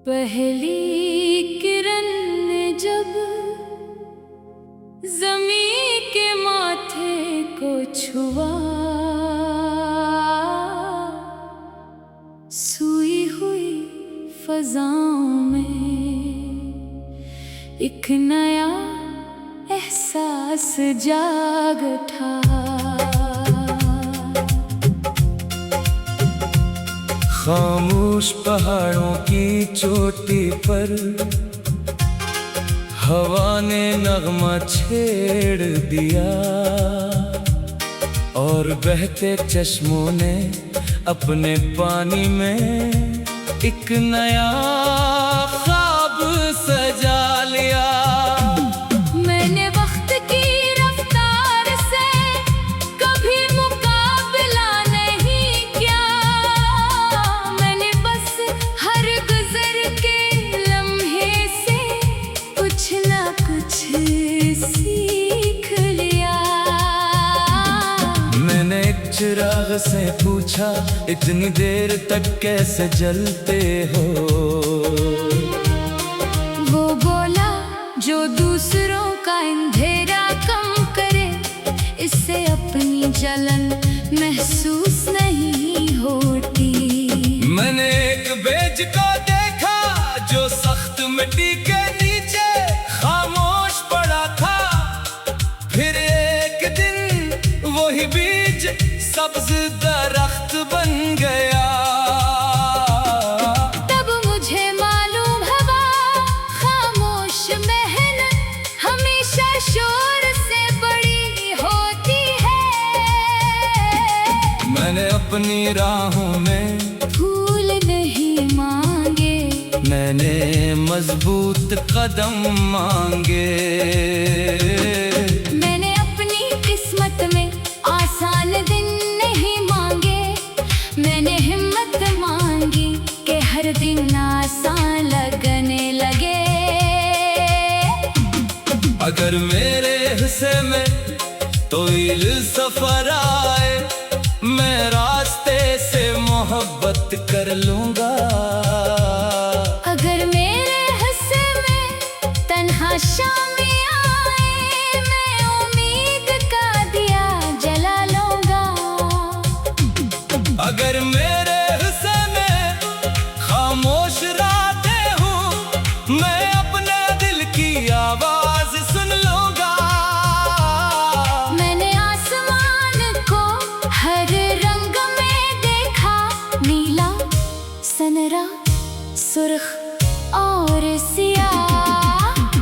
पहली किरण ने जब ज़मीं के माथे को छुआ, सोई हुई फ़ज़ाओं में एक नया एहसास जाग उठा। खामोश पहाड़ों की चोटी पर हवा ने नगमा छेड़ दिया, और बहते चश्मों ने अपने पानी में एक नया ख्वाब सजा लिया। मैंने वक्त की रफ्तार से कभी मुकाबला नहीं किया, मैंने बस हर गुजर के लम्हे से कुछ ना कुछ सीख लिया। मैंने एक चिराग से पूछा, इतनी देर तक कैसे जलते हो? वो बोला, जो दूसरों का अंधेरा कम करे, इससे अपनी जलन महसूस नहीं होती। मैंने एक बेज को देखा जो सख्त मिट्टी के नीचे खामोश पड़ा था। फिर एक दिन वही बीज सब्ज दरख्त बन गया। तब मुझे मालूम हुआ, खामोश मेहनत हमेशा शोर से बड़ी होती है। मैंने अपनी राहों में फूल नहीं मांगे, मैंने मजबूत कदम मांगे। मैंने अपनी किस्मत में आसान दिन नहीं मांगे, मैंने हिम्मत मांगी कि हर दिन आसान लगने लगे। अगर मेरे हिस्से में तवील सफर आए, मैं रास्ते से मोहब्बत कर लूंगा। अगर मेरे हिस्से में तन्हा शामें आए, मैं उम्मीद का दिया जला लूंगा। अगर मेरे हिस्से में खामोश रातें हूँ, मैं अपने दिल की आवाज सुन लूंगा। मैंने आसमान को हर रंग में देखा, नीला, सनरा, सुर्ख और सियाह।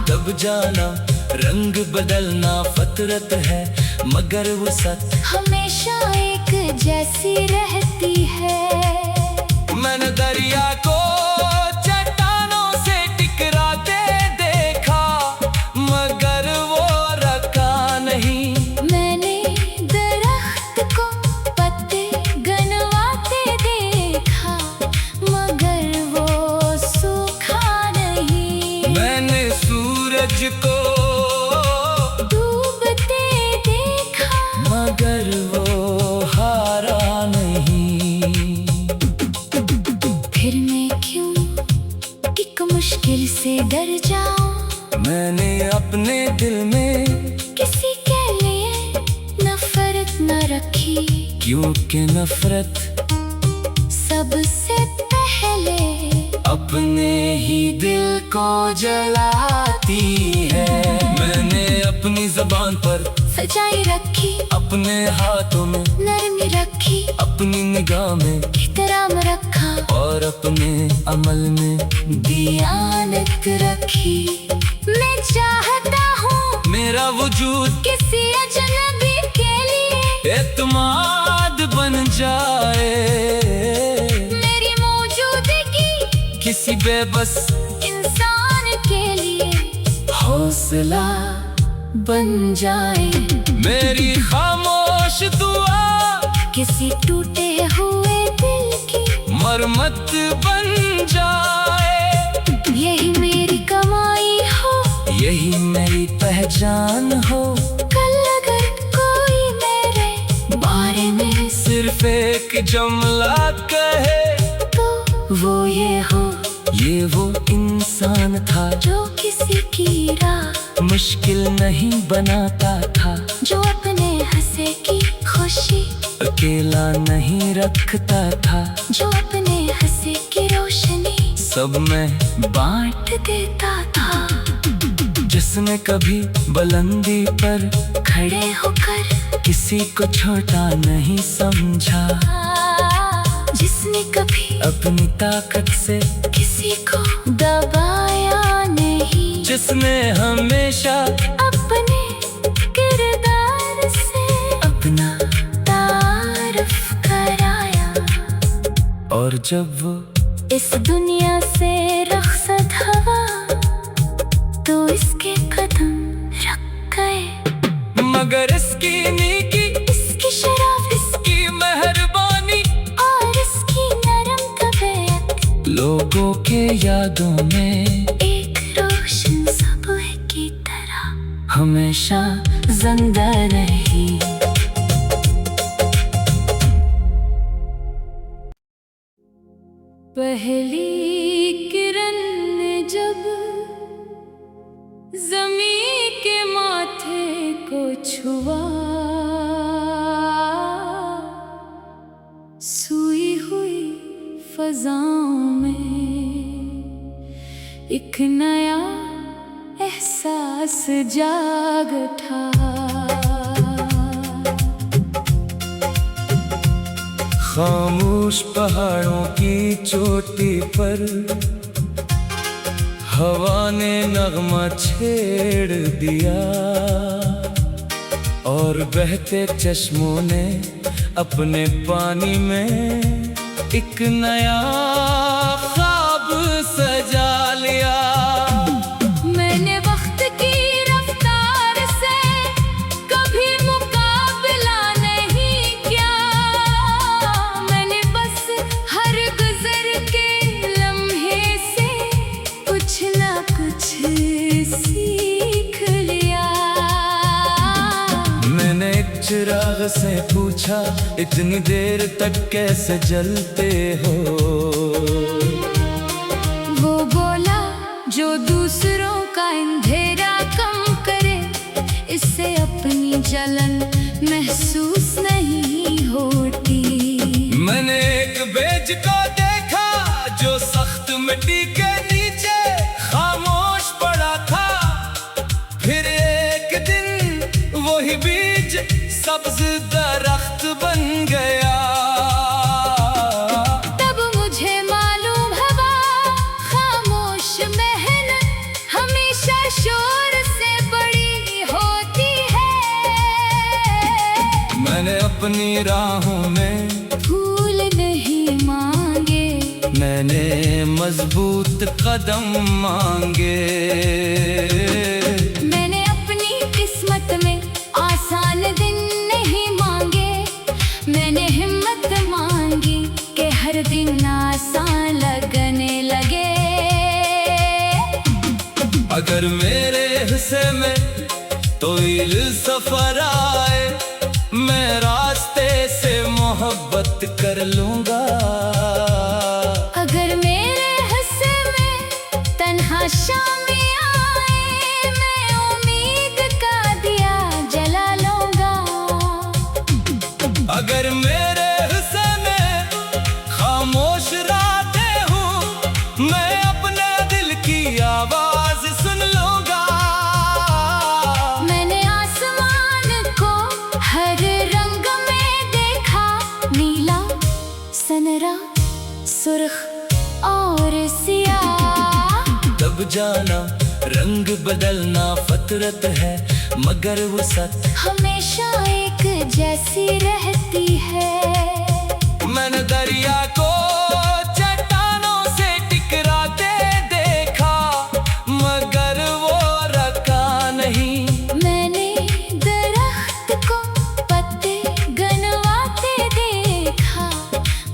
तब जाना रंग बदलना फितरत है, मगर वसत हमेशा एक जैसी रहती है। मैंने दरिया को चट्टानों से टकराते देखा, मगर वो रका नहीं। मैंने दरख्त को पत्ते गनवाते देखा, मगर वो सूखा नहीं। मैंने सूरज को डूबते देखा, मगर वो हारा नहीं। फिर मैं क्यों एक मुश्किल से डर जाऊं? मैंने अपने दिल में किसी के लिए नफरत न रखी, क्योंकि नफरत सबसे पहले अपने ही दिल को जलाती है। मैंने अपनी ज़बान पर सच्चाई रखी, अपने हाथों में नरमी रखी, अपनी निगाह में एहतराम रखा, और अपने अमल में दियानत रखी। मैं चाहता हूँ मेरा वजूद किसी अजनबी के लिए एतमाद बन जाए, मेरी मौजूदगी किसी बेबस इंसान के लिए हौसला बन जाए। मेरी खामोश दुआ किसी टूटे हुए दिल की मरम्मत बन जाए। यही मेरी कमाई हो, यही मेरी पहचान हो। कल अगर कोई मेरे बारे में सिर्फ एक जुमला कहे तो वो ये हो, ये वो इंसान था जो किसी की राह मुश्किल नहीं बनाता था, जो अपने हंसे की खुशी अकेला नहीं रखता था, जो अपने हंसे की रोशनी सब में बांट देता था। जिसने कभी बुलंदी पर खड़े होकर किसी को छोटा नहीं समझा, जिसने कभी अपनी ताकत से किसी को दबाया नहीं, जिसने हमेशा अपने किरदार से अपना तारीफ कराया। और जब वो इस दुनिया से रुखसत हुआ तो इसके कदम रख गए, मगर इसकी नेकी, इसकी शराफत, इसकी मेहरबानी और इसकी नरम तबीयत लोगों के यादों में एक रोशन सुबह की तरह हमेशा जिंदा रही। पहली किरण ने जब ज़मीं के माथे को छुआ, सोई हुई फज़ाओं में एक नया एहसास जाग उठा। खामोश पहाड़ों की चोटी पर हवा ने नगमा छेड़ दिया, और बहते चश्मों ने अपने पानी में एक नया ख्वाब सजा लिया। मैंने वक्त की रफ्तार से कभी मुकाबला नहीं किया, मैंने बस हर गुजर के लम्हे से कुछ ना कुछ सीख लिया। मैंने एक चिराग से पूछा, इतनी देर तक कैसे जलते हो? वो बोला, जो दूसरों का अंधेरा कम करे, इससे अपनी जलन महसूस नहीं होती। मैंने एक बेज को देखा जो सख्त मिट्टी के नीचे खामोश पड़ा था, फिर एक दिन वही बीज सब्ज दरख्त बन गया। तब मुझे मालूम हुआ, खामोश मेहनत हमेशा शोर से बड़ी होती है। मैंने अपनी राहों में फूल नहीं मांगे, मैंने मजबूत कदम मांगे। मैंने अपनी किस्मत में आसान दिन नहीं मांगे, मैंने हिम्मत मांगी कि हर दिन आसान लगने लगे। अगर मेरे हिस्से में तोइल सफर आए, मैं रास्ते से मोहब्बत कर लूंगा। अगर मेरे हिस्से में तन्हा शामें आए, मैं उम्मीद का दिया जला लूंगा। अगर मेरे हिस्से में खामोश रातें हूँ, मैं अपने दिल की आवाज सुन लूंगा। मैंने आसमान को हर रंग में देखा, नीला, सनरा, सुर्ख और सियाह। तब जाना रंग बदलना फितरत है, मगर वो सच हमेशा एक जैसी रहती है। मैंने दरिया को चट्टानों से टकराते देखा, मगर वो रखा नहीं। मैंने दरख्त को पत्ते गनवाते देखा,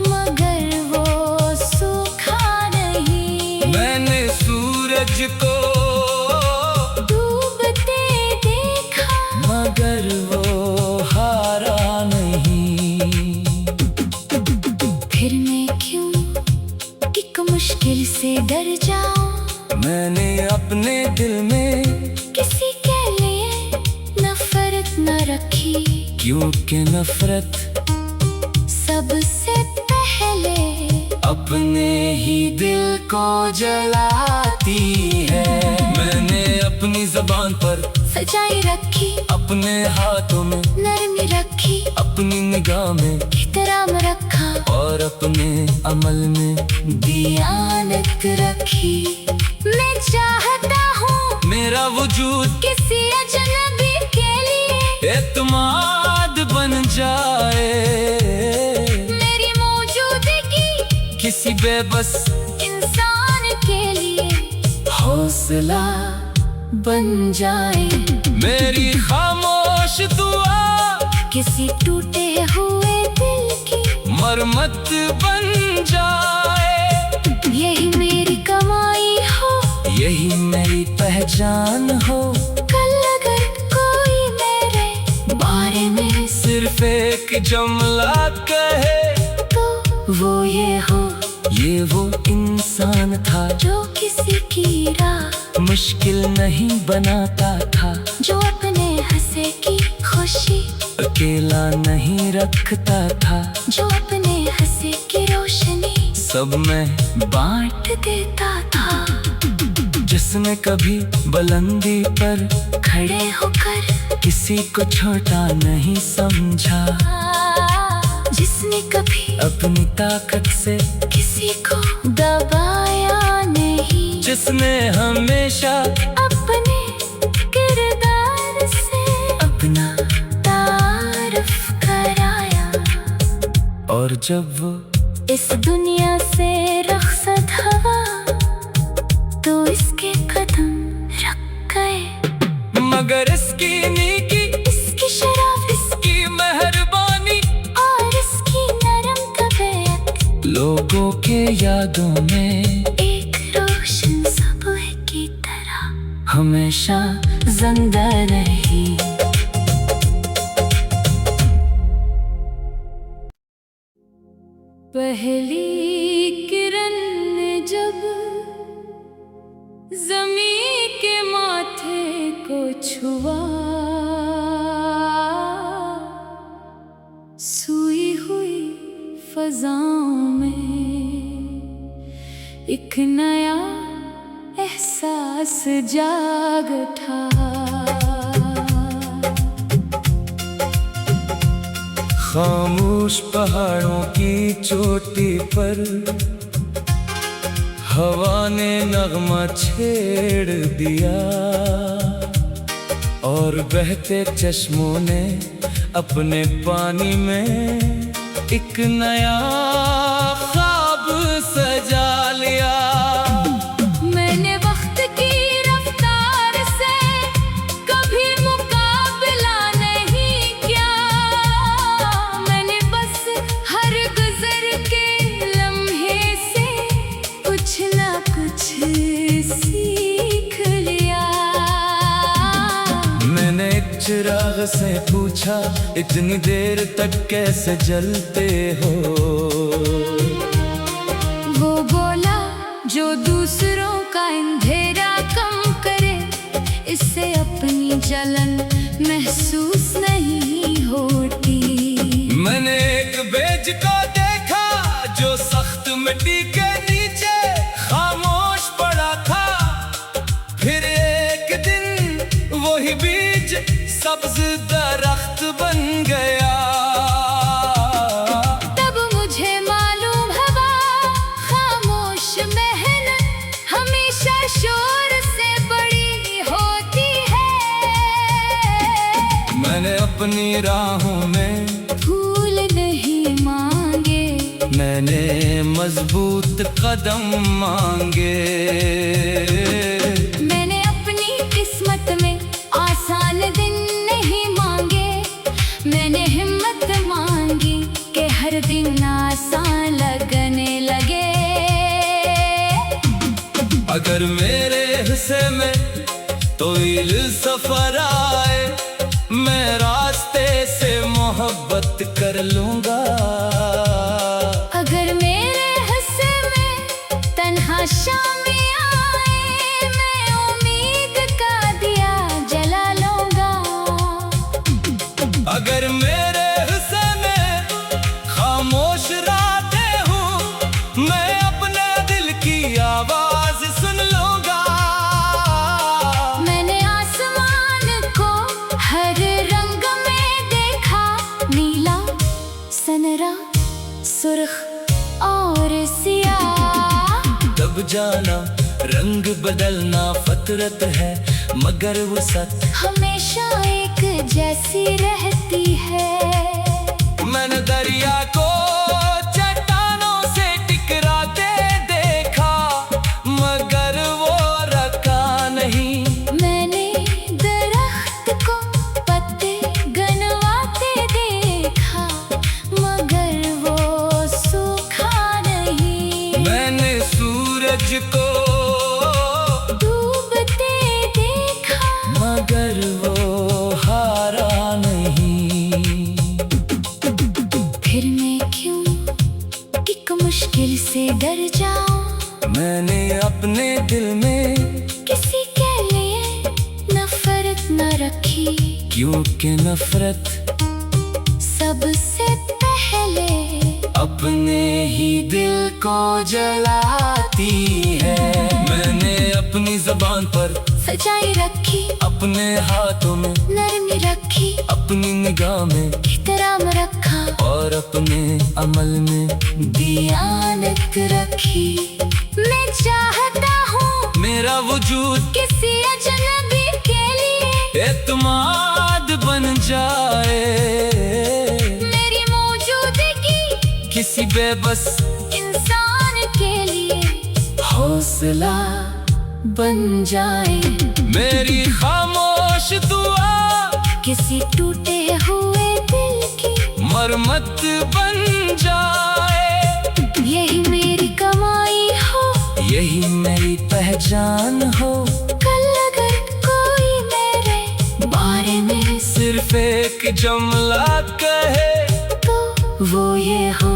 मगर वो सूखा नहीं। मैंने सूरज को डूबते देखा, मगर वो हारा नहीं। फिर मैं क्यों एक मुश्किल मुश्किल से डर जाऊं। मैंने अपने दिल में किसी के लिए नफरत न रखी, क्योंकि नफरत सबसे पहले अपने ही दिल को जलाती है। मैंने अपनी ज़बान पर सच्चाई रखी, अपने हाथों में नरमी रखी, अपनी निगाह में एहतराम रखा, और अपने अमल में दियानत रखी। मैं चाहता हूँ मेरा वजूद किसी अजनबी के लिए एतमाद बन जाए, मेरी मौजूदगी किसी बेबस इंसान के लिए हौसला बन जाए। मेरी खामोश दुआ किसी टूटे हुए दिल की मरम्मत बन जाए। यही मेरी कमाई हो, यही मेरी पहचान हो। कल अगर कोई मेरे बारे में सिर्फ एक जुमला कहे तो वो ये हो, ये वो इंसान था जो किसी की राह मुश्किल नहीं बनाता था, जो अपने हंसे की खुशी अकेला नहीं रखता था, जो अपने हंसे की रोशनी सब में बांट देता था। जिसने कभी बुलंदी पर खड़े होकर किसी को छोटा नहीं समझा, जिसने कभी अपनी ताकत से किसी को दबाया नहीं, जिसने हमेशा अपने किरदार से अपना तारीफ कराया। और जब वो इस दुनिया से रुखसत हुआ तो इसके कदम रख गए, मगर इसकी नेकी, इसकी शराफत, इसकी मेहरबानी और इसकी नरम तबीयत लोगों के यादों में एक रोशन सुबह की तरह हमेशा जिंदा रही। पहली किरण ने जब ज़मीं के माथे को छुआ, सोई हुई फज़ाओं में एक नया एहसास जाग उठा। खामोश पहाड़ों की चोटी पर हवा ने नगमा छेड़ दिया, और बहते चश्मों ने अपने पानी में एक नया ख्वाब सजा लिया। मैंने वक्त की रफ्तार से कभी मुकाबला नहीं किया, मैंने बस हर गुजर के लम्हे से कुछ ना कुछ सीख लिया। मैंने एक चिराग से पूछा, इतनी देर तक कैसे जलते हो? वो बोला, जो दूसरों का अंधेरा कम करे, इससे अपनी जलन महसूस नहीं होती। मैंने एक बेज को देखा जो सख्त मिट्टी के नीचे खामोश पड़ा था, फिर एक दिन वही बीज सब्ज दरख्त बन गया। तब मुझे मालूम हुआ, खामोश मेहनत हमेशा शोर से बड़ी होती है। मैंने अपनी राहों में फूल नहीं मांगे, मैंने मजबूत कदम मांगे। मैंने अपनी किस्मत में आसान दिन नहीं मांगे, मैंने हिम्मत मांगी कि हर दिन आसान लगने लगे। अगर मेरे हिस्से में तोइल सफर आए, मैं रास्ते से मोहब्बत कर लूंगा। अगर मेरे हिस्से में तन्हा शामें आए मैं उम्मीद का दिया जला लूंगा। अगर मेरे हिस्से में खामोश रातें हूँ, मैं अपने दिल की आवाज सुन लूंगा। मैंने आसमान को हर रंग में देखा, नीला, सनरा, सुर्ख और सियाह। तब जाना रंग बदलना फितरत है, मगर वसत हमेशा एक जैसी रहती है। मैंने दरिया को चट्टानों से टकराते देखा, मगर वो रका नहीं। मैंने दरख्त को पत्ते गनवाते देखा, मगर वो सूखा नहीं। मैंने सूरज को डूबते देखा, मगर वो हारा नहीं। फिर मैं क्यों एक मुश्किल से डर जाऊं। मैंने अपने दिल में किसी के लिए नफरत न रखी, क्योंकि नफरत सबसे पहले अपने ही दिल को जलाती है। मैंने अपनी ज़बान पर सच्चाई रखी, अपने हाथों में नरमी रखी, अपनी निगाह में एहतराम रखा और अपने अमल में दियानत रखी। मैं चाहता हूँ मेरा वजूद किसी अजनबी के लिए एतमाद बन जाए, मेरी मौजूदगी किसी बेबस इंसान के लिए हौसला बन जाए। मेरी खामोश दुआ किसी टूटे हुए दिल की मरम्मत बन जाए। यही मेरी कमाई हो, यही मेरी पहचान हो। कल अगर कोई मेरे बारे में सिर्फ एक जुमला कहे तो वो ये हो,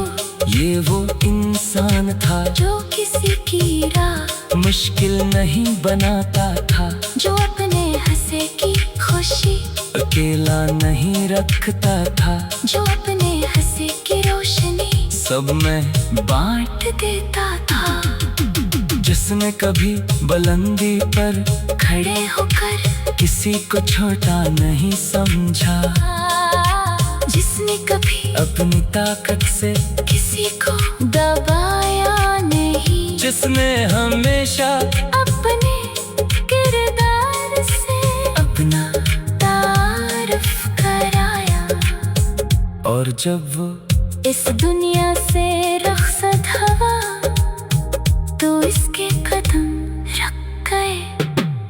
ये वो इंसान था जो किसी की राह मुश्किल नहीं बनाता था, जो अपने हंसे की खुशी अकेला नहीं रखता था, जो अपने हंसे की रोशनी सब में बांट देता था। जिसने कभी बुलंदी पर खड़े होकर किसी को छोटा नहीं समझा, जिसने कभी अपनी ताकत से किसी को दबाया नहीं, जिसने हमेशा अपने किरदार से अपना तारुफ कराया। और जब वो इस दुनिया से रुखसत हुआ तो इसके कदम रख गए,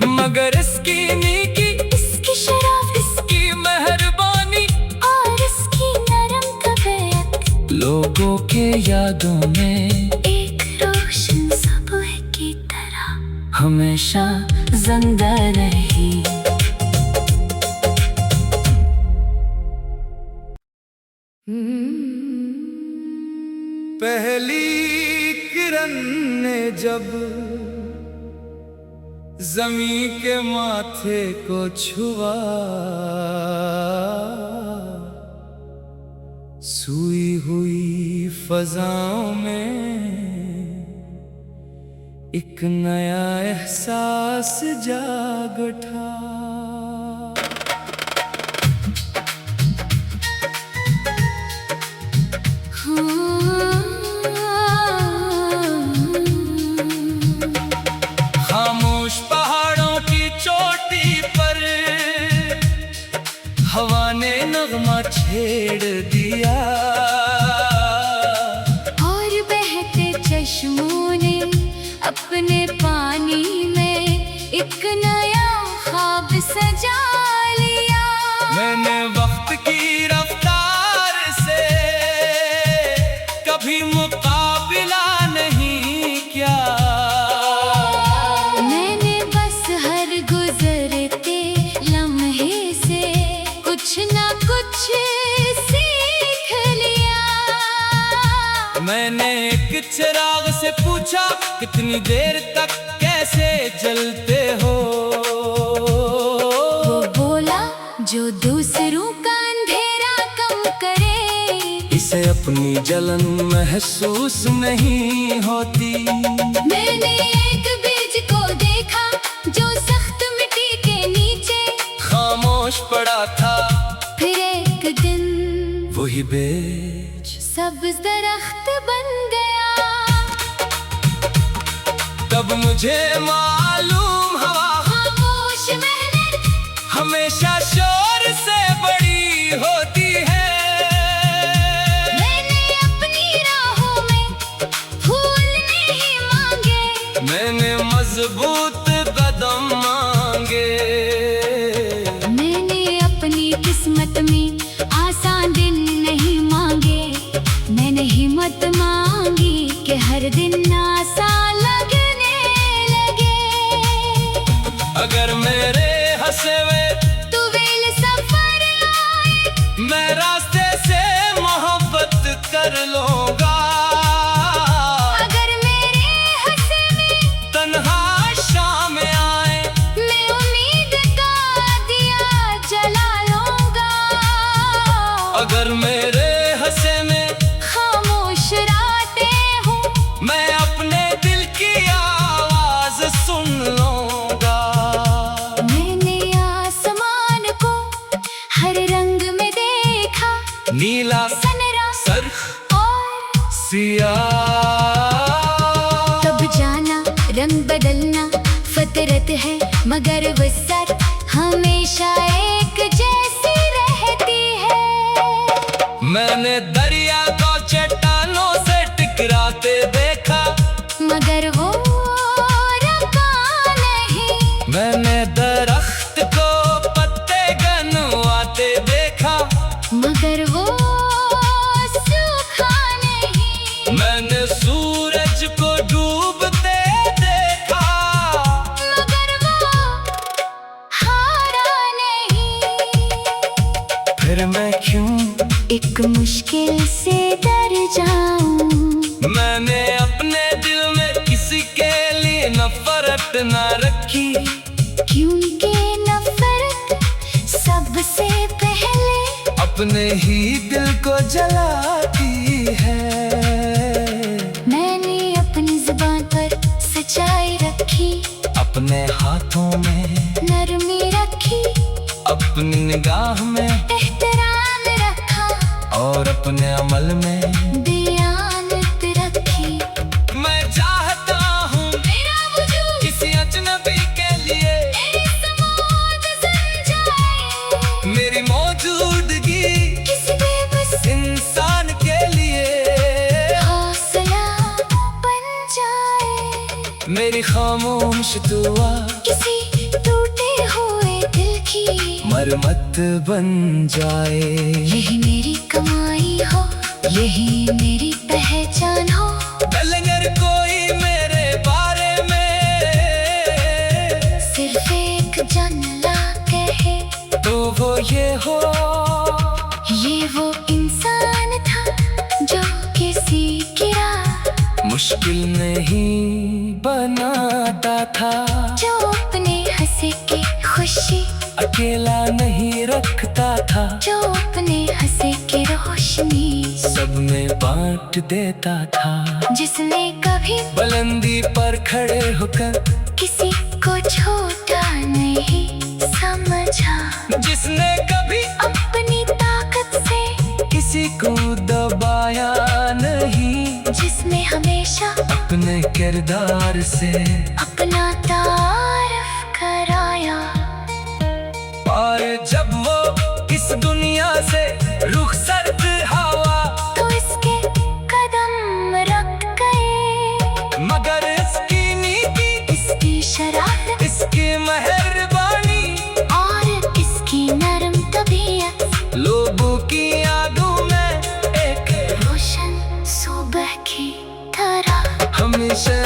मगर इसकी नेकी, इसकी शराफत, इसकी मेहरबानी और इसकी नरम तबीयत लोगों के यादों में एक रोशन सुबह की तरह हमेशा जिंदा रही। पहली किरण ने जब ज़मीं के माथे को छुआ, सूई हुई फज़ाओं में एक नया एहसास जाग उठा। खामोश पहाड़ों की चोटी पर हवा ने नगमा छेड़ दिया, और बहते चश्मों ने अपने पानी में एक नया ख्वाब सजा लिया। मैंने वक्त की रफ्तार से कभी मुकाबला नहीं किया, मैंने बस हर गुजरते लम्हे से कुछ ना कुछ सीख लिया। मैंने एक चिराग से पूछा इतनी देर तक कैसे जलते हो? वो बोला जो दूसरों का अंधेरा कम करे, इसे अपनी जलन महसूस नहीं होती। मैंने एक बीज को देखा जो सख्त मिट्टी के नीचे खामोश पड़ा था। फिर एक दिन वही बीज सब्ज दरख्त बन गया। तब मुझे मालूम हवा खामोश मेहनत हमेशा शोर से बड़ी होती है। मैंने अपनी राहों में फूल नहीं मांगे, मैंने मजबूत कदम मांगे। मैंने अपनी किस्मत में आसान दिन नहीं मांगे। मैंने हिम्मत मांगी कि हर दिन आसान लगने लगे। अगर मेरे हंसे हुए तुवेल सफर आए, मैं रास्ते से मोहब्बत कर लूंगा। अगर मेरे हंसे में तन्हा शाम आए, मैं उम्मीद का दिया जला लूंगा। अगर मेरे हंसे में खामोश रातें हूँ, मैं अपने दिल की आवाज सुन लूंगा। मैंने आसमान को हर रंग में देखा, नीला सनरा सर और सियाह। तब जाना रंग बदलना फितरत है, मगर वसत हमेशा एक जैसी रहती है। मैंने दरिया को चट्टानों से टकराते देखा, मगर वो रुका नहीं। मैंने दरख्त को पत्ते गनवाते देखा, मगर वो सूखा नहीं। मैंने सूरज को डूबते देखा, मगर वो हारा नहीं। फिर मैं क्यों एक मुश्किल से डर जाऊं, मैंने अपने दिल में किसी के लिए नफरत न रखी। क्योंकि नफरत सबसे पहले अपने ही दिल को जलाती है। मैंने अपनी जुबान पर सच्चाई रखी, अपने हाथों में नरमी रखी, अपनी निगाह में एहतराम रखा और अपने अमल में दयानत रखी। मैं चाहता हूँ मेरा वजूद किसी अजनबी के लिए मेरी समौत समझाए, मेरी मौजूदगी किसी बेबस इंसान के लिए हौसला बन जाए। मेरी खामोश दुआ किसी टूटे हुए दिल की मरम्मत बन जाए। यही मेरी कमाई हो, यही मेरी पहचान हो। अगर कोई मेरे बारे में सिर्फ एक जमला कहे तो वो ये हो, ये वो इंसान था जो किसी की राह मुश्किल नहीं बनाता था, जो अपने हंसे की खुशी अकेला नहीं रखता था, जो अपने हंसे की रोशनी सब में बांट देता था। जिसने कभी बुलंदी पर खड़े होकर किसी को छोटा नहीं समझा, जिसने कभी अपनी ताकत से किसी को दबाया नहीं, जिसने हमेशा अपने किरदार से अपना तारीफ कराया। और जब वो इस दुनिया से रुखसत हवा तो इसके कदम रख गए, मगर इसकी नीति, इसकी शरारत इसकी मेहरबानी और इसकी नरम तबीयत लोगों की यादों में एक रोशन सुबह की तरह हमेशा